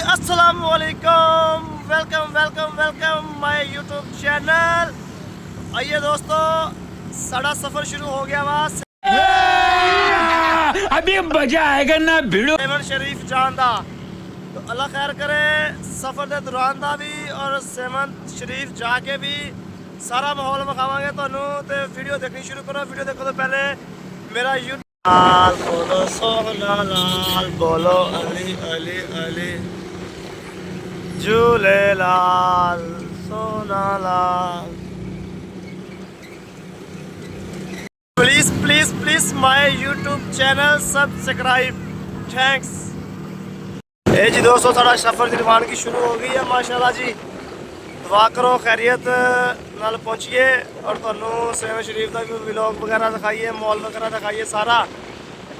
अस्सलाम वालेकुम, welcome welcome welcome my YouTube channel. आइए दोस्तों, साड़ा सफ़र शुरू हो गया वा अभी मजा आएगा ना भिड़ो। सेवन शरीफ जान दा तो अल्लाह खैर करे। सफ़र के दौरान दा भी और सेवन शरीफ जाके भी सारा माहौल विखावांगे तुहानू। तो वीडियो देखनी शुरू करो। वीडियो देखो तो पहले मेरा यूट्यूब लाल बोलो सोहना लाल बोलो अली अली अली झूले लाल सोना लाल। Please please please my YouTube channel subscribe, thanks. ए जी दोस्तों, साड़ा सफ़र की रवानगी शुरू हो गई है माशाल्लाह जी। दुआ करो खैरियत नाल पहुँचिए और तुहानू सेवन शरीफ का भी व्लॉग वगैरह दिखाइए, मॉल वगैरह दिखाइए सारा।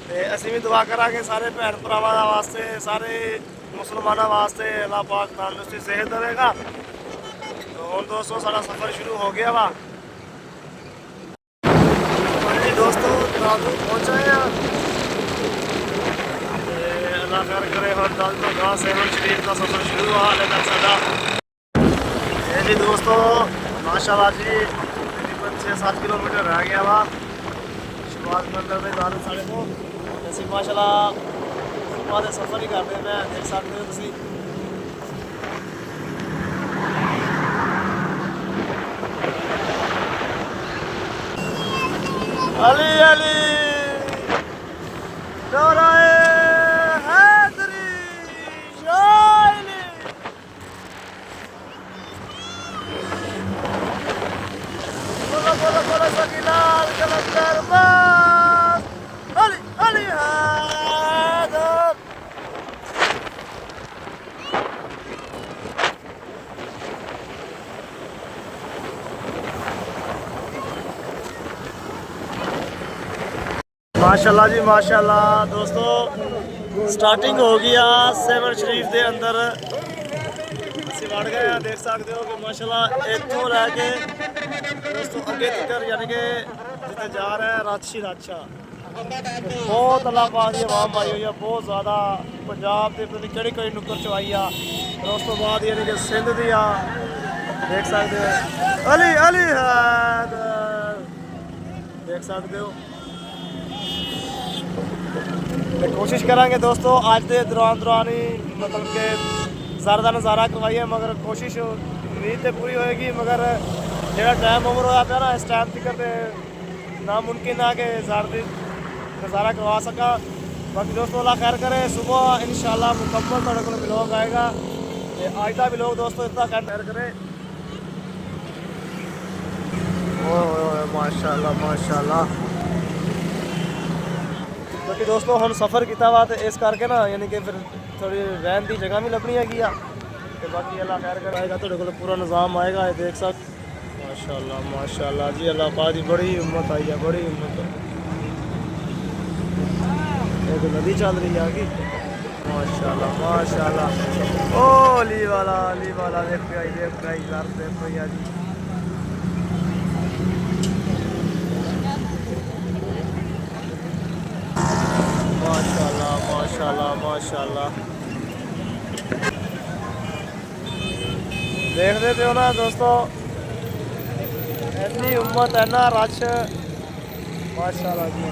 तो असीं भी दुआ करांगे सारे भैन भरावां वास्ते, सारे मुसलमानों वास्ते अल्लाह पाक तंदुरुस्ती सेहत देगा। तो हुण दोस्तों साड़ा सफ़र शुरू हो गया वा जी दोस्तों। दादू पहुँच आए हैं। अल्लाह खैर करे। हुण दादू तो गांव सेवन शरीफ का सफ़र शुरू हुआ हाले तक साडा। जी दोस्तों माशाल्लाह जी तकरीबन 6-7 किलोमीटर रह गया वा शुरुआत मंदिर में जाने साढ़े को। असीं माशाल्लाह सुबह के सफ़र ही करते मैं देख सकते हो तुसीं। अली अली दोराए हैदरी शाइली। बोलो बोलो बोलो सकीलाल कलंदर बस अली अली हैदर। माशाल्लाह जी माशाल्लाह दोस्तों, स्टार्टिंग हो गई आ सेवन शरीफ के अंदर। असीं वड़ गए हैं, देख सकते हो कि माशाल्लाह इत्थों लैके दोस्तों अगे तक यानी कि जिते जा रहे हैं रश ही रश आ। बहुत अल्लाह पाक की आवाम आई हुई है, बहुत ज़्यादा। पंजाब के पता नहीं केड़ी केड़ी नुक्कर चो आई आ। और उस तो बाद यानी कि सिंध दी आ, देख सकते हो अली अली हैदर देख सकते हो। तो कोशिश करांगे दोस्तों अज के दौरान ही मतलब कि ज़्यादा का नज़ारा करवाइए, मगर कोशिश उम्मीद तो पूरी होएगी। मगर जो टाइम ओवर होया पाया ना इस टाइम तक नामुमकिन है कि ज़्यादा नज़ारा करवा सका। बाकी दोस्तों अल्लाह खैर करे, सुबह इंशाल्लाह मुकम्मल तुहाडे कोल व्लॉग आएगा। तो अज का व्लॉग दोस्तों इतना खैर करे। ओह माशाल्लाह माशाल्लाह। बाकी दोस्तों हम सफ़र किया वा तो इस करके ना यानी कि फिर थोड़ी रहन की जगह भी लभनी हैगी आ। तो बाकी अल्लाह खैर कराएगा, तुहाडे कोल पूरा निज़ाम आएगा। ये देख सक माशाल्लाह माशाल्लाह जी। अल्लाह पाक की बड़ी हिम्मत आई है, बड़ी हिम्मत। एक नदी चल रही है आगे माशाल्लाह माशाल्लाह। ओ अली वाला देख आई घर देख जी। माशाल्लाह माशाल्लाह माशाल्लाह। देखते पे हो ना दोस्तों, इतनी उम्मत है ना रश माशाल्लाह जी।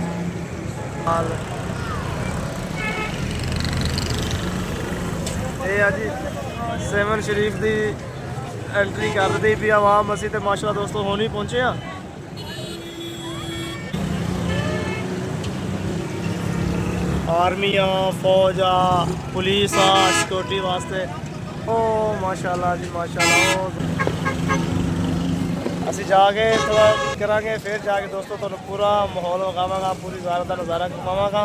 ये जी सेवन शरीफ की एंट्री कर दी भी आवाम। असी तो माशाल्लाह दोस्तों होनी पहुँचे हैं। आर्मी आ, फौज आ, पुलिस आ सिक्योरिटी वास्ते। ओ माशाल्लाह जी माशाल्लाह। असी जाके थोड़ा करांगे, फिर जाके दोस्तों तुहानू पूरा माहौल विखावांगा, पूरी ज़ारत का नज़ारा करवावांगा।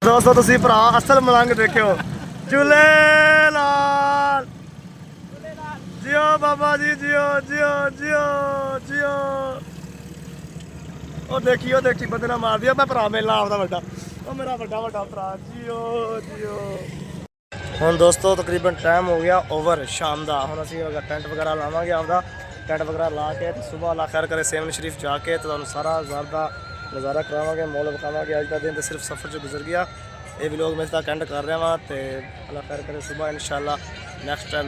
दोस्तों तुसी भरा असल मलंग देखियो। झूले लाल जियो बाबा जी, जियो जियो जियो जियो। ਉਹ ਦੇਖੀ ਬੰਦੇ ਨਾਲ ਮਾਰ ਦਿਆ। ਮੈਂ ਭਰਾ ਮੇਲਾ ਆਪਦਾ ਵੱਡਾ, ਉਹ ਮੇਰਾ ਵੱਡਾ ਭਰਾ। ਜੀਓ ਹੁਣ ਦੋਸਤੋ ਤਕਰੀਬਨ ਟਾਈਮ ਹੋ ਗਿਆ ਓਵਰ ਸ਼ਾਮ ਦਾ। ਹੁਣ ਅਸੀਂ ਟੈਂਟ ਵਗੈਰਾ ਲਾਵਾਂਗੇ ਆਪਦਾ। ਟੈਂਟ ਵਗੈਰਾ ਲਾ ਕੇ ਤੇ ਸਵੇਰ ਅੱਲਾਹ ਖੈਰ ਕਰੇ ਸੇਵਨ ਸ਼ਰੀਫ ਜਾ ਕੇ ਤੇ ਤੁਹਾਨੂੰ ਸਾਰਾ ਜ਼ਰ ਦਾ ਨਜ਼ਾਰਾ ਕਰਾਵਾਂਗੇ, ਮੌਲ ਵਿਖਾਵਾਂਗੇ। ਅੱਜ ਦਾ ਦਿਨ ਤਾਂ ਸਿਰਫ ਸਫ਼ਰ 'ਚ ਗੁਜ਼ਰ ਗਿਆ। ਇਹ ਵਲੋਗ ਮੈਂ ਇਸ ਦਾ ਐਂਡ ਕਰ ਰਿਹਾ ਵਾਂ ਤੇ ਅੱਲਾਹ ਖੈਰ ਕਰੇ ਸਵੇਰ ਇਨਸ਼ਾਅੱਲਾ ਨੈਕਸਟ ਟਾਈਮ